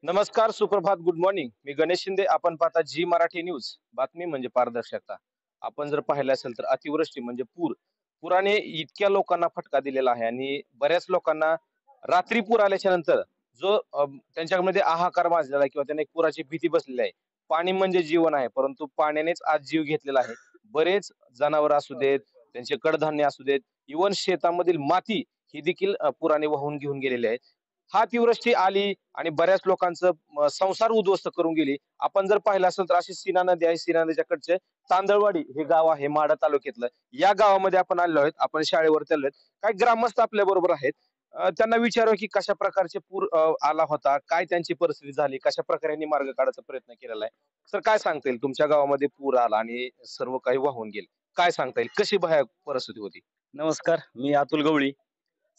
नमस्कार, सुप्रभात, good morning. मी गणेश शिंदे. आपण पाहता जी मराठी न्यूज. बातमी म्हणजे पारदर्शकता. आपण जर पाहिलं असेल तर अतिवृष्टी म्हणजे पूर. पुराने इतक्या लोकांना फटका दिलेला आहे आणि बऱ्याच लोकांना रात्री पूर आल्याच्या नंतर जो त्यांच्यामध्ये हाहाकार माजलेला आहे किंवा त्यांना एक पुराची भीती बसलेली आहे. पाणी म्हणजे जीवन आहे, परंतु पाण्यानेच आज जीव घेतलेला आहे. बरेच जनावर असू देत, त्यांचे कडधान्य असू देत, इव्हन शेतामधील माती ही देखील पुराने वाहून घेऊन गेलेली आहे. हा अतिवृष्टी आली आणि बऱ्याच लोकांचं संसार उद्ध्वस्त करून गेली. आपण जर पाहिलं असेल तर अशी सीना नदी आहे. सीना नदीच्याकडचे तांदळवाडी हे गाव आहे माढा तालुक्यातलं. या गावामध्ये आपण आलेलो आहोत. आपण शाळेवरती आलो आहोत. काही ग्रामस्थ आपल्या बरोबर आहेत. त्यांना विचारू की कशा प्रकारचे पूर आला होता, काय त्यांची परिस्थिती झाली, कशा प्रकारे यांनी मार्ग काढायचा प्रयत्न केलेला आहे. सर काय सांगता येईल तुमच्या गावामध्ये पूर आला आणि सर्व काही वाहून गेले. काय सांगता येईल कशी भयानक परिस्थिती होती? नमस्कार, मी अतुल गवळी.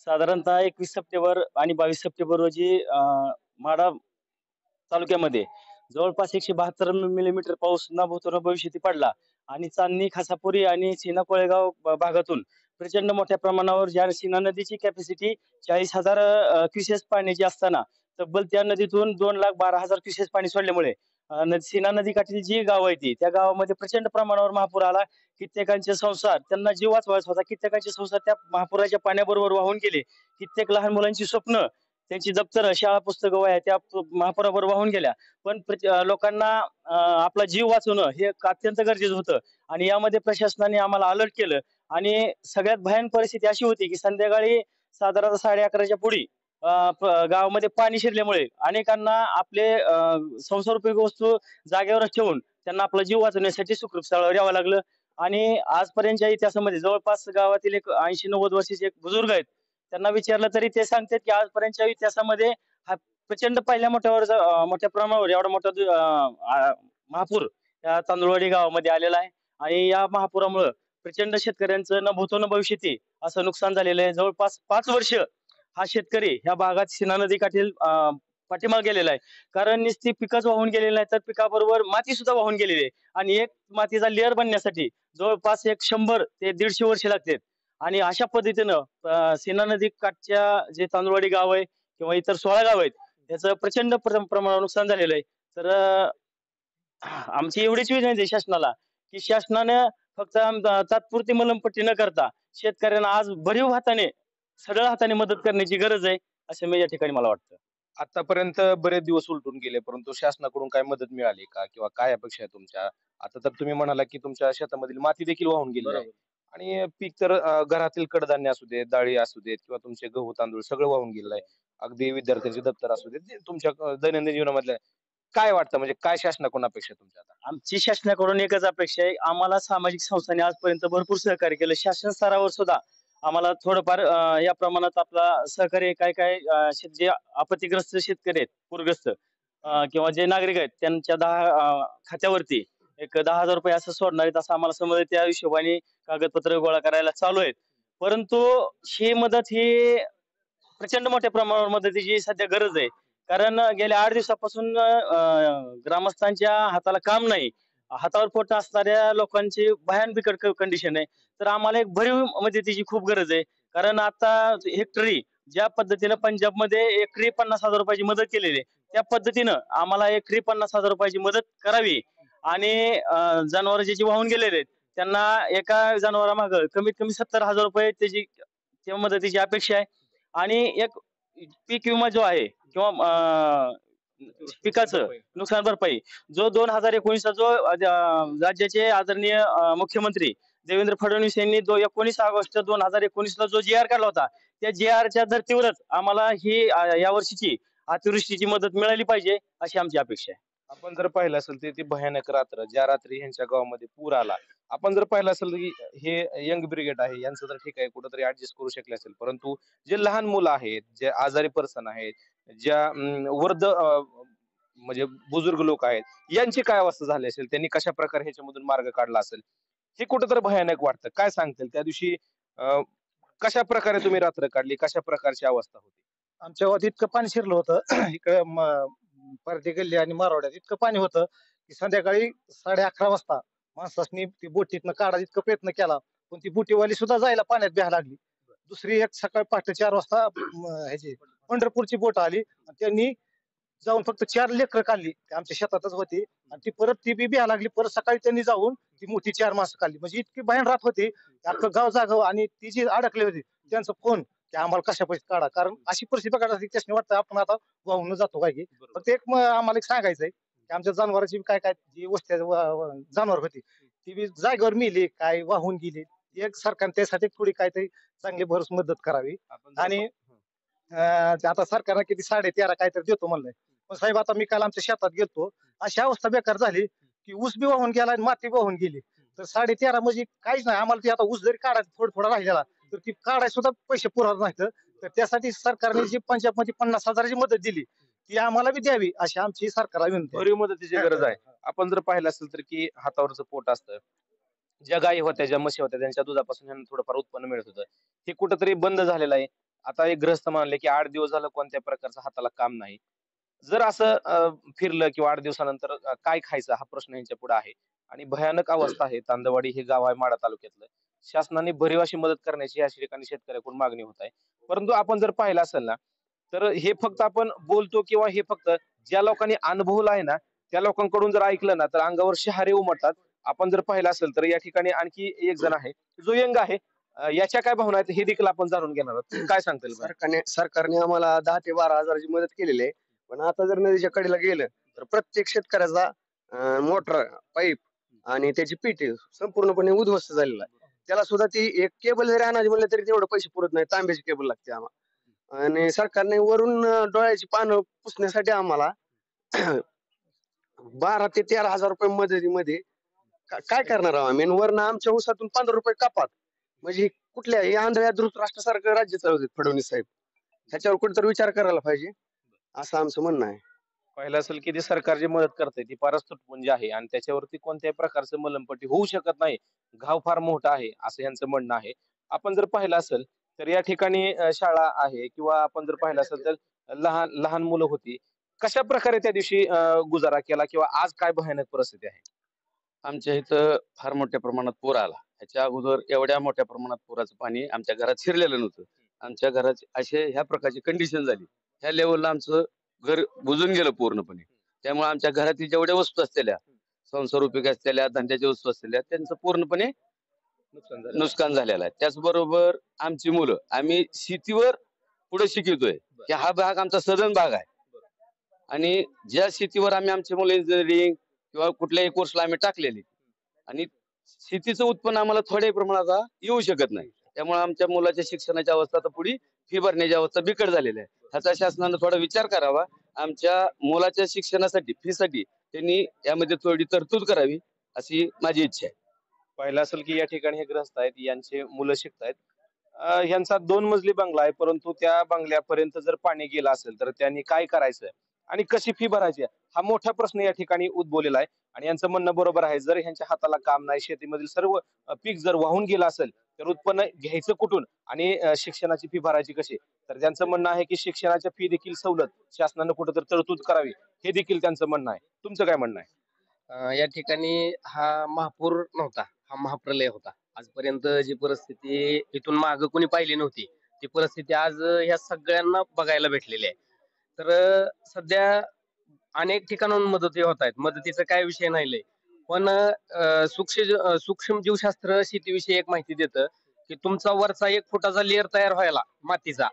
साधारणतः 21 सप्टेंबर आणि 22 सप्टेंबर रोजी माढा तालुक्यामध्ये जवळपास 172 मिलीमीटर पाऊस ना भूतो न भविष्यती पडला आणि चांदणी, खासापुरी आणि सीना कोळेगाव भागातून प्रचंड मोठ्या प्रमाणावर ज्या सीना नदीची कॅपॅसिटी 40,000 क्युसेस पाण्याची असताना तब्बल त्या नदीतून 2,12,000 क्युसेस पाणी सोडल्यामुळे सीना नदीकाठील जी गाव आहे ती त्या गावामध्ये प्रचंड प्रमाणावर महापूर आला. कित्येकांचे संसार त्यांना जीव वाचवायचा होता. कित्येकांचे संसार त्या महापुराच्या पाण्याबरोबर वाहून गेले. कित्येक लहान मुलांची स्वप्न, त्यांची दप्तर, शाळा, पुस्तकं, वह्या त्या महापुराबरोबर वाहून गेल्या. पण लोकांना आपला जीव वाचवणं हे अत्यंत गरजेचं होतं आणि यामध्ये प्रशासनाने आम्हाला अलर्ट केलं आणि सगळ्यात भयान परिस्थिती अशी होती की संध्याकाळी साधारणतः 11:30च्या पुढी गावामध्ये पाणी शिरल्यामुळे अनेकांना आपले संसारोपयोगी वस्तू जागेवरच ठेवून त्यांना आपला जीव वाचवण्यासाठी सुखरूप स्थळावर यावं लागलं. आणि आजपर्यंतच्या इतिहासामध्ये जवळपास गावातील एक 80-90 वर्षाचे एक बुजुर्ग आहेत. त्यांना विचारलं तरी ते सांगतात की आजपर्यंतच्या इतिहासामध्ये हा प्रचंड पहिल्या मोठ्या प्रमाणावर एवढा मोठा महापूर या तांदुळवाडी गावामध्ये आलेला आहे. आणि या महापुरामुळं प्रचंड शेतकऱ्यांचं न भूतो न भविष्यती असं नुकसान झालेलं आहे. जवळपास 5 वर्ष हा शेतकरी ह्या भागात सीना नदीकाठील पाठीमागे गेलेला आहे. कारण नुसती पिकच वाहून गेलेली नाही तर पिकाबरोबर माती सुद्धा वाहून गेलेली आहे. आणि एक मातीचा लेअर बनण्यासाठी जवळपास एक 100 ते 150 वर्षे लागतात. आणि अशा पद्धतीनं सीना नदी काठच्या जे तांदुळवाडी गाव आहे किंवा इतर 16 गाव आहेत याचं प्रचंड प्रमाणावर नुकसान झालेलं आहे. तर आमची एवढीच विनंती आहे शासनाला की शासनाने फक्त तात्पुरती मलमपट्टी न करता शेतकऱ्यांना आज भरीव हाताने सरळ हाताने मदत करण्याची गरज आहे असं मी या ठिकाणी मला वाटतं. आतापर्यंत बरेच दिवस उलटून गेले, परंतु शासनाकडून काय मदत मिळाली का? किंवा काय अपेक्षा आहे तुमच्या? आता तर तुम्ही म्हणाला, की तुमच्या शेतामधील माती देखील वाहून गेलेली आहे बरोबर. आणि पीक तर घरातील कडधान्य असू देत, डाळी असू देत किंवा तुमचे गहू, तांदूळ सगळं वाहून गेलेलं आहे. अगदी विद्यार्थ्यांचे दप्तर असू देत, जे तुमच्या दैनंदिन जीवनामधलं काय वाटतं म्हणजे काय शासनाकडून अपेक्षा आहे तुमच्या आता? आमची शासनाकडून एकच अपेक्षा आहे. आम्हाला सामाजिक संस्थांनी आजपर्यंत भरपूर सहकार्य केलं. शासन स्तरावर सुद्धा आम्हाला थोडंफार या प्रमाणात आपला सहकार्य काय काय जे आपत्तीग्रस्त शेतकरी आहेत, पूरग्रस्त किंवा जे नागरिक आहेत त्यांच्या 10 खात्यावरती एक 10,000 रुपये असं सोडणार आहेत असं आम्हाला समजलं. त्या हिशोबाने कागदपत्र गोळा करायला चालू आहेत. परंतु ही मदत ही प्रचंड मोठ्या प्रमाणावर मदतीची सध्या गरज आहे. कारण गेल्या 8 दिवसापासून ग्रामस्थांच्या हाताला काम नाही. हातावर पोट असणाऱ्या लोकांची भयान बिकट कंडिशन आहे. तर आम्हाला एक भरीव मदतीची खूप गरज आहे. कारण आता हेक्टरी ज्या पद्धतीनं पंजाबमध्ये एकरी 50,000 रुपयाची मदत केलेली आहे, त्या पद्धतीनं आम्हाला एकरी 50,000 रुपयाची मदत करावी. आणि जनावर जे वाहून गेलेले आहेत त्यांना एका जनावरामागं कमीत कमी 70,000 रुपये त्याची त्या मदतीची अपेक्षा आहे. आणि एक पीक विमा जो आहे किंवा पिकाचं नुकसान भरपाई जो 2019 चा जो राज्याचे आदरणीय मुख्यमंत्री देवेंद्र फडणवीस यांनी 19 ऑगस्ट 2019 ला जो जी आर काढला होता त्या जी आरच्या धर्तीवरच आम्हाला ही या वर्षीची अतिवृष्टीची मदत मिळाली पाहिजे अशी आमची अपेक्षा आहे. आपण जर पाहिलं असेल तर ती भयानक रात्र, ज्या रात्री ह्यांच्या गावामध्ये पूर आला. आपण जर पाहिलं असेल की हे यंग ब्रिगेड आहे, यांचं तर ठीक आहे कुठेतरी ऍडजस्ट करू शकले असेल. परंतु जे लहान मुलं आहेत, जे आजारी पर्सन आहेत, ज्या वृद्ध म्हणजे बुजुर्ग लोक आहेत, यांची काय अवस्था झाली असेल? त्यांनी कशा प्रकारे ह्याच्यामधून मार्ग काढला असेल? हे कुठेतरी भयानक वाटतं. काय सांगतील त्या दिवशी कशा प्रकारे तुम्ही रात्र काढली? कशा प्रकारची अवस्था होती? आमच्या गावात इतकं पाणी शिरलं होतं इकडे पारधी गल्ली आणि मारवाड्यात इतकं पाणी होतं की संध्याकाळी 11:30 वाजता माणसांनी ती बोटीतनं काढायचा इतका प्रयत्न केला. पण ती बोटीवाली सुद्धा जायला पाण्यात भ्यायला लागली. दुसरी एक सकाळी पहाटे 4 वाजता ह्याची पंढरपूरची बोट आली आणि त्यांनी जाऊन फक्त 4 लेकरं काढली ते आमच्या शेतातच होती आणि ती परत ती बी बिया लागली परत सकाळी त्यांनी जाऊन ती मोठी 4 माणसं काढली म्हणजे इतकी भयान रात होती अख्खं गाव जागव आणि ती जी अडकली होती त्यांचा फोन की आम्हाला कशा पैसे काढा कारण अशी परिस्थिती बघायला त्याच्याने वाटतं आपण आता वाहून जातो काय की फक्त एक आम्हाला एक सांगायचंय की आमच्या जनावरांची काय काय जी वस्ती जनावर होती ती बी जागेवर मेली काय वाहून गेली एक सरकारने त्यासाठी थोडी काहीतरी चांगली भरस मदत करावी आणि ते आता सरकारने किती 13.5 काहीतरी देतो म्हणलंय पण साहेब आता मी काल आमच्या शेतात गेलतो अशी अवस्था बेकार झाली की ऊस बी वाहून गेला आणि माती वाहून गेली तर 13.5 म्हणजे काहीच नाही आम्हाला ती आता ऊस जरी काढायचा थोडा राहिलेला तर ती काढायला सुद्धा पैसे पुरवत नाहीत तर त्यासाठी सरकारने जी पंजाबमध्ये 50,000ची मदत दिली ती आम्हाला बी द्यावी अशी आमची सरकारला विनंती आहे. भरीव मदतीची गरज आहे. आपण जर पाहिलं असेल तर की हातावरचं पोट असतं, ज्या गायी होत्या ज्या म्हशी होत्या त्यांच्या दुधापासून ह्यांना थोडंफार उत्पन्न मिळत होतं हे कुठंतरी बंद झालेलं आहे. आता एक गृहस्थ म्हणले की 8 दिवस झालं कोणत्या प्रकारचं हाताला काम नाही. जर असं फिरलं किंवा 8 दिवसानंतर काय खायचं हा प्रश्न यांच्या पुढे आहे आणि भयानक अवस्था आहे. तांदवाडी हे गाव आहे माढा तालुक्यातलं. शासनाने भरीव अशी मदत करण्याची या ठिकाणी शेतकऱ्याकडून मागणी होत आहे. परंतु आपण जर पाहिलं असेल ना तर हे फक्त आपण बोलतो किंवा हे फक्त ज्या लोकांनी अनुभवलं आहे ना त्या लोकांकडून जर ऐकलं ना तर अंगावर शहारे उमटतात. आपण जर पाहिलं असेल तर या ठिकाणी आणखी एक जण आहे जो यंग आहे. याच्या काय भावना आहेत हे देखील आपण जाणून घेणार आहोत. काय सांगता येईल बरं? सरकारने आम्हाला 10 ते 12,000ची मदत केलेली आहे पण आता जर नदीच्या कडेला गेलं तर प्रत्येक शेतकऱ्याचा मोटर पाईप आणि त्याची पीठ संपूर्णपणे उद्ध्वस्त झालेला आहे. त्याला सुद्धा ती एक केबल जरी आणायची म्हणलं तरी तेवढं पैसे पुरत नाही. तांब्याची केबल लागते आम्हाला आणि सरकारने वरून डोळ्याची पानं पुसण्यासाठी आम्हाला 12 ते 13,000 रुपये मदतीमध्ये काय करणार आहोत आम्ही वरनं आमच्या ऊसातून 15 रुपये कापात म्हणजे कुठल्या या आंधळ्या धृतराष्ट्रासारखं राज्य चालवतात फडणवीस साहेब. ह्याच्यावर कुठेतरी विचार करायला पाहिजे असं आमचं म्हणणं आहे. पाहिलं असेल की जी सरकार जी मदत करते ती फारच तुटपुंजी आहे आणि त्याच्यावरती कोणत्याही प्रकारचं मलमपट्टी होऊ शकत नाही. घाव फार मोठा आहे असं यांचं म्हणणं आहे. आपण जर पाहिलं असेल तर या ठिकाणी शाळा आहे किंवा आपण जर पाहिलं असेल तर लहान लहान मुलं होती. कशा प्रकारे त्या दिवशी गुजारा केला किंवा आज काय भयानक परिस्थिती आहे? आमच्या इथं फार मोठ्या प्रमाणात पूर आला. ह्याच्या अगोदर एवढ्या मोठ्या प्रमाणात पुराचं पाणी आमच्या घरात शिरलेलं नव्हतं. आमच्या घरात असे ह्या प्रकारची कंडिशन झाली. ह्या लेवलला आमचं घर बुजून गेलं पूर्णपणे. त्यामुळे आमच्या घरातील जेवढ्या वस्तू असलेल्या संसार उपयोगी असलेल्या धंद्याच्या वस्तू असलेल्या त्यांचं पूर्णपणे नुकसान झालेलं आहे. त्याचबरोबर आमची मुलं आम्ही शेतीवर पुढे शिकवतोय की हा भाग आमचा सदन भाग आहे आणि ज्या शेतीवर आम्ही आमची मुलं इंजिनिअरिंग किंवा कुठल्याही कोर्सला आम्ही टाकलेली आणि शेतीचं उत्पन्न आम्हाला थोड्या प्रमाणात येऊ शकत नाही. त्यामुळे आमच्या मुलाच्या शिक्षणाची अवस्था तर पुढे फी भरण्याची अवस्था बिकट झालेली आहे. ह्याचा शासनानं थोडा विचार करावा. आमच्या मुलाच्या शिक्षणासाठी फीसाठी त्यांनी यामध्ये थोडी तरतूद करावी अशी माझी इच्छा आहे. पाहिलं असेल की या ठिकाणी हे ग्रस्त आहेत यांचे मुलं शिकतायत. ह्यांचा 2 मजली बंगला आहे परंतु त्या बंगल्यापर्यंत जर पाणी गेलं असेल तर त्यांनी काय करायचं आणि कशी फी भरायची हा मोठा प्रश्न या ठिकाणी उद्भवलेला आहे. आणि यांचं म्हणणं बरोबर आहे. जर ह्यांच्या हाताला काम नाही शेतीमधील सर्व पीक जर वाहून गेलं असेल तर उत्पन्न घ्यायचं कुठून आणि शिक्षणाची फी भरायची कशी. तर त्यांचं म्हणणं आहे की शिक्षणाच्या फी देखील सवलत शासनानं कुठेतरी तरतूद करावी हे देखील त्यांचं म्हणणं आहे. तुमचं काय म्हणणं आहे? या ठिकाणी हा महापूर नव्हता, हा महाप्रलय होता. आजपर्यंत जी परिस्थिती इथून माग कोणी पाहिली नव्हती ती परिस्थिती आज ह्या सगळ्यांना बघायला भेटलेली आहे. तर सध्या अनेक ठिकाणाहून मदती होत आहेत. मदतीचा काय विषय नाही पण सूक्ष्म जीवशास्त्र शेतीविषयी एक माहिती देतं की तुमचा वरचा 1 फुटाचा लेअर तयार व्हायला मातीचा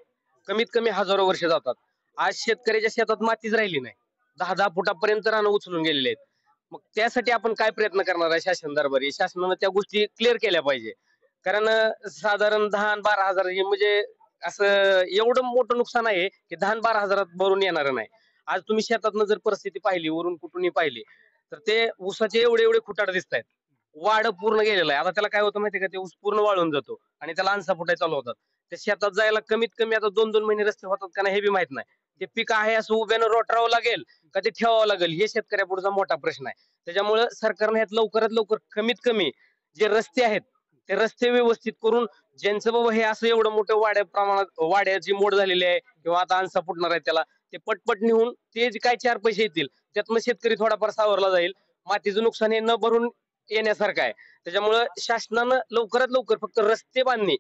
कमीत कमी हजारो वर्ष जातात. आज शेतकऱ्याच्या शेतात मातीच राहिली नाही. 10-10 फुटापर्यंत रानं उचलून गेलेले आहेत. मग त्यासाठी आपण काय प्रयत्न करणार आहे शासन दरबारी. शासनानं त्या गोष्टी क्लिअर केल्या पाहिजे. कारण साधारण 10-12 हजार हे म्हणजे असं एवढं मोठं नुकसान आहे की 10-12 हजारात भरून येणार नाही. आज तुम्ही शेतातनं जर परिस्थिती पाहिली वरून कुठूनही पाहिली तर ते ऊसाचे एवढे एवढे खुटाड दिसत आहेत. वाढ पूर्ण गेलेला आहे. आता त्याला काय होतं माहितीये का ते ऊस पूर्ण वाळून जातो आणि त्याला अनसा फुटाय चालू होतात. त्या शेतात जायला कमीत कमी आता 2-2 महिने रस्ते होतात का नाही हे बी माहित नाही. ते पीक आहे असं उभ्यानं रोटरावं लागेल का ते ठेवावं लागेल हे शेतकऱ्यापुढचा मोठा प्रश्न आहे. त्याच्यामुळे सरकारने यात लवकरात लवकर कमीत कमी जे रस्ते आहेत ते रस्ते व्यवस्थित करून ज्यांचं बाबा हे असं एवढं मोठं वाड्या प्रमाणात वाड्याची मोड झालेली आहे किंवा आता अनसा फुटणार आहे त्याला ते पटपट निघून ते जे काय 4 पैसे येतील त्यातनं शेतकरी थोडाफार सावरला जाईल. मातीचं नुकसान हे न भरून येण्यासारखं आहे. त्याच्यामुळे शासनानं लवकरात लवकर फक्त रस्ते बांधणे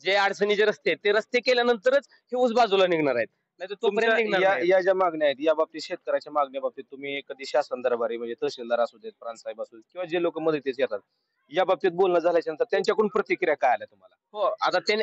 जे अडचणीचे रस्ते आहेत ते रस्ते केल्यानंतरच हे ऊस बाजूला निघणार आहेत. नाही तर तोपर्यंत तुमच्या निघणार या नाही. या ज्या मागण्या आहेत या बाबतीत शेतकऱ्याच्या मागण्या बाबतीत तुम्ही कधी शासन दरबारी म्हणजे तहसीलदार असू देत, प्रांतसाहेब असू देत किंवा जे लोक मदतीस येतात या बाबतीत बोलणं झाल्याच्या नंतर त्यांच्याकडून प्रतिक्रिया काय आल्या तुम्हाला? हो,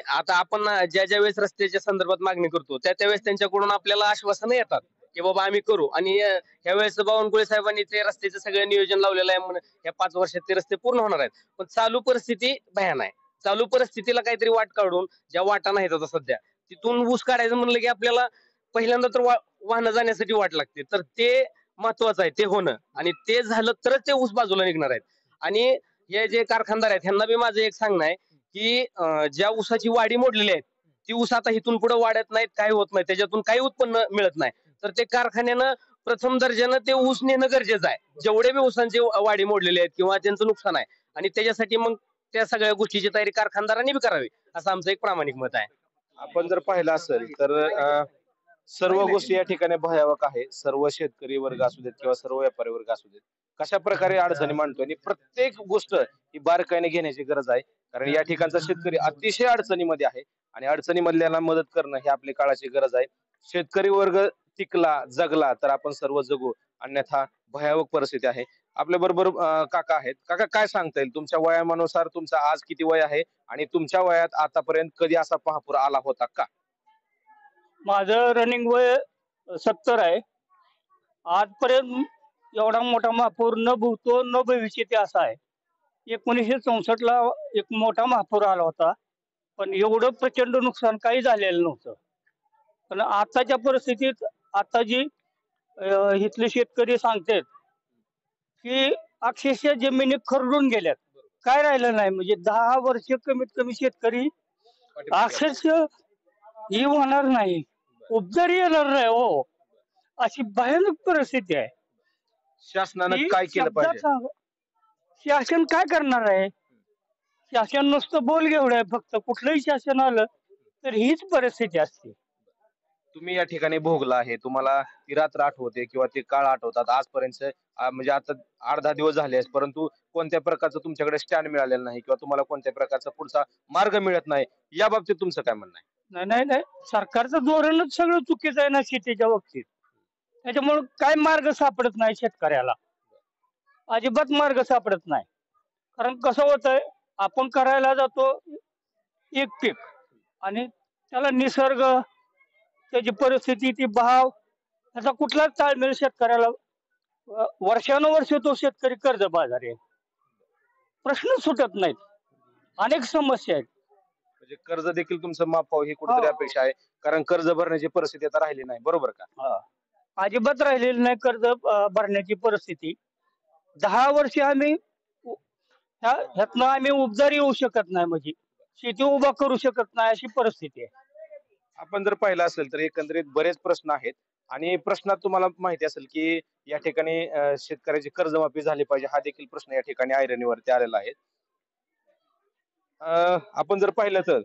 आता आपण ज्या ज्या वेळेस रस्त्याच्या संदर्भात मागणी करतो त्या त्यावेळेस त्यांच्याकडून आपल्याला आश्वासनं येतात की बाबा आम्ही करू. आणि ह्या वेळेस बावनकुळे साहेबांनी ते रस्त्याचं सगळं नियोजन लावलेलं आहे म्हणून या 5 वर्षात ते रस्ते पूर्ण होणार आहेत. पण चालू परिस्थिती भयान आहे. चालू परिस्थितीला काहीतरी वाट काढून, ज्या वाटा नाहीत आता सध्या, तिथून ऊस काढायचं म्हणलं की आपल्याला पहिल्यांदा तर वाहनं जाण्यासाठी वाट लागते. तर ते महत्वाचं आहे, ते होणं. आणि ते झालं तरच ते ऊस बाजूला निघणार आहेत. आणि हे जे कारखानदार आहेत ह्यांना बी माझं एक सांगणं आहे की ज्या ऊसाची वाढी मोडलेली आहे ती ऊस आता इथून पुढे वाढत नाहीत, काही होत नाही, त्याच्यातून काही उत्पन्न मिळत नाही. तर ते कारखान्यानं प्रथम दर्जानं ते ऊस नेणं गरजेचं आहे, जेवढे बी ऊसांचे वाढी मोडलेले आहेत किंवा त्यांचं नुकसान आहे. आणि त्याच्यासाठी मग त्या सगळ्या गोष्टीची तयारी कारखानदारांनी बी करावी, असं आमचं एक प्रामाणिक मत आहे. आपण जर पाहिलं असेल तर सर्व गोष्टी या ठिकाणी भयावक आहे. सर्व शेतकरी वर्ग असू देत किंवा सर्व व्यापारी वर्ग असू देत कशा प्रकारे अडचणी मांडतो आणि प्रत्येक गोष्ट ही बारकाईने घेण्याची गरज आहे. कारण या ठिकाणचा शेतकरी अतिशय अडचणीमध्ये आहे आणि अडचणीमधल्याला मदत करणं ही आपली काळाची गरज आहे. शेतकरी वर्ग टिकला, जगला तर आपण सर्व जगू, अन्यथा भयावक परिस्थिती आहे. आपल्या बरोबर काका आहेत. काका, काय सांगता येईल तुमच्या वयानुसार तुमचं आज किती वय आहे आणि तुमच्या वयात आतापर्यंत कधी असा महापूर आला होता का? माझं रनिंग वय 70 आहे. आजपर्यंत एवढा मोठा महापूर न भूतो न भविष्यती असा आहे. 1964 ला एक मोठा महापूर आला होता, पण एवढं प्रचंड नुकसान काही झालेलं नव्हतं. पण आताच्या परिस्थितीत आता जी इथले शेतकरी सांगतात की अक्षरशः जमिनी खरडून गेल्यात, काय राहिलं नाही. म्हणजे 10 वर्ष कमीत कमी शेतकरी अक्षरशः ही होणार नाही, उपजारी येणार नाही हो, अशी भयानक परिस्थिती आहे. शासनानं ही काय केलं शब्दात पाहिजे? शासन काय करणार आहे? शासन नुसतं बोल घेवढं आहे फक्त. कुठलंही शासन आलं तर हीच परिस्थिती असते. तुम्ही या ठिकाणी भोगला आहे, तुम्हाला ती रात्र आठवते किंवा ते काळ आठवतात आजपर्यंत म्हणजे आता 8-10 दिवस झाले आहेत, परंतु कोणत्या प्रकारचं तुमच्याकडे स्टँड मिळालेलं नाही किंवा तुम्हाला कोणत्या प्रकारचा पुढचा मार्ग मिळत नाही, या बाबतीत तुमचं काय म्हणणं आहे? नाही नाही नाही, सरकारचं धोरणच सगळं चुकीचं आहे ना शेतीच्या बाबतीत. त्याच्यामुळे काय मार्ग सापडत नाही शेतकऱ्याला, अजिबात मार्ग सापडत नाही. कारण कसं होतंय, आपण करायला जातो एक पीक आणि त्याला निसर्ग, त्याची परिस्थिती, ती भाव, त्याचा कुठलाच ताळमेळ शेतकऱ्याला. वर्षानुवर्ष तो शेतकरी कर्ज बाजारी आहे, प्रश्न सुटत नाहीत, अनेक समस्या आहेत. म्हणजे कर्ज देखील तुमचं माफ व्हावं ही कुठेतरी हो. अपेक्षा आहे, कारण कर्ज भरण्याची परिस्थिती आता राहिली नाही, बरोबर का? अजिबात राहिलेली नाही कर्ज भरण्याची परिस्थिती. 10 वर्ष आम्ही ह्यातनं आम्ही उपजारी होऊ शकत नाही, म्हणजे शेती उभा करू शकत नाही, अशी परिस्थिती आहे. आपण जर पाहिलं असेल तर एकंदरीत बरेच प्रश्न आहेत आणि प्रश्नात तुम्हाला माहिती असेल की या ठिकाणी शेतकऱ्याची कर्जमाफी झाली पाहिजे, हा देखील प्रश्न या ठिकाणी ऐरणीवरती आलेला आहे. आपण जर पाहिलं तर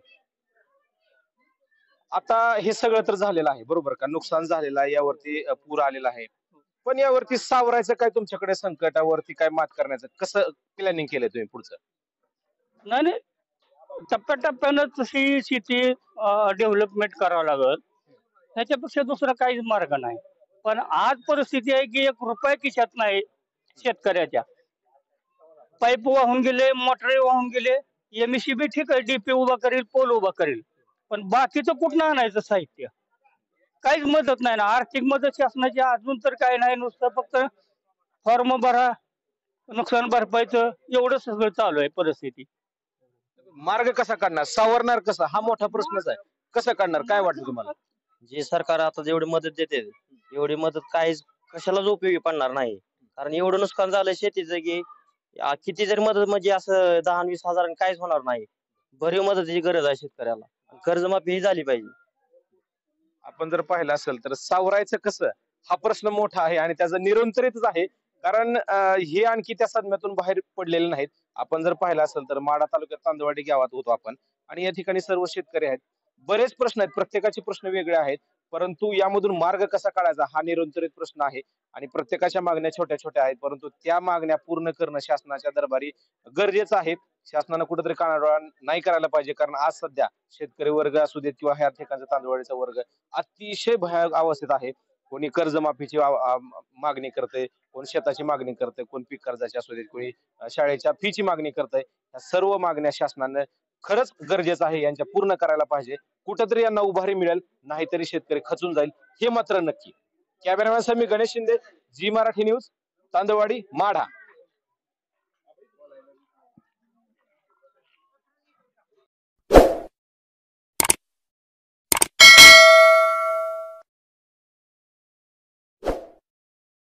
आता हे सगळं तर झालेलं आहे, बरोबर का? नुकसान झालेलं आहे, यावरती पूर आलेला आहे, पण यावरती सावरायचं काय, तुमच्याकडे संकटावरती काय मात करण्याचं कसं प्लॅनिंग केलंय तुम्ही पुढचं? नाही नाही, टप्प्याटप्प्यानं तशी शेती डेव्हलपमेंट करावं लागल, त्याच्यापेक्षा दुसरा काहीच मार्ग नाही. पण आज परिस्थिती आहे की 1 रुपया खिशात नाही शेतकऱ्याच्या. पाईप वाहून गेले, मोटरे वाहून गेले, एमएससीबी ठीक आहे, डीपी उभा करेल, पोल उभा करेल, पण बाकीचं कुठनं आणायचं साहित्य? काहीच मदत नाही ना, आर्थिक मदत शासनाची अजून तर काही नाही, नुसतं फक्त फॉर्म भरा, नुकसान भरपाईचं एवढं सगळं चालू आहे परिस्थिती. मार्ग कसा काढणार, सावरणार कसं, हा मोठा प्रश्नच आहे. कसं काढणार, काय वाटतं तुम्हाला? जे सरकार आता जेवढी मदत देते एवढी मदत काहीच कशालाच उपयोगी पडणार नाही. कारण एवढं नुकसान झालं शेतीचं की किती जरी मदत म्हणजे असं 10-20 हजार काहीच होणार नाही. भरीव मदतीची गरज आहे शेतकऱ्याला, कर्जमाफी ही झाली पाहिजे. आपण जर पाहिलं असेल तर सावरायचं कसं हा प्रश्न मोठा आहे आणि त्याचं निरंतरच आहे, कारण हे आणखी त्या सदम्यातून बाहेर पडलेले नाहीत. आपण जर पाहिलं असेल तर माढा तालुक्यात तांदवाडी गावात होतो आपण आणि या ठिकाणी सर्व शेतकरी आहेत. बरेच प्रश्न आहेत, प्रत्येकाचे प्रश्न वेगळे आहेत, परंतु यामधून मार्ग कसा काढायचा हा निरंतरित प्रश्न आहे आणि प्रत्येकाच्या मागण्या छोट्या छोट्या आहेत, परंतु त्या मागण्या पूर्ण करणं शासनाच्या दरबारी गरजेचं आहे. शासनानं कुठेतरी कानाडोळा नाही करायला पाहिजे, कारण आज सध्या शेतकरी वर्ग असू देत किंवा ह्या ठिकाणचा तांदूळवाडीचा वर्ग अतिशय भयानक अवस्थेत आहे. कोणी कर्जमाफीची मागणी करते, कोण शेताची मागणी करते, कोण पीक कर्जाची असू देत, कोणी शाळेच्या फीची मागणी करतंय. या सर्व मागण्या शासनानं खरंच गरजेचं आहे यांच्या पूर्ण करायला पाहिजे. कुठंतरी यांना उभारी मिळेल, नाहीतरी शेतकरी खचून जाईल हे मात्र नक्की. कॅमेरामॅन समी गणेश शिंदे, जी मराठी न्यूज, तांदळवाडी, माढा.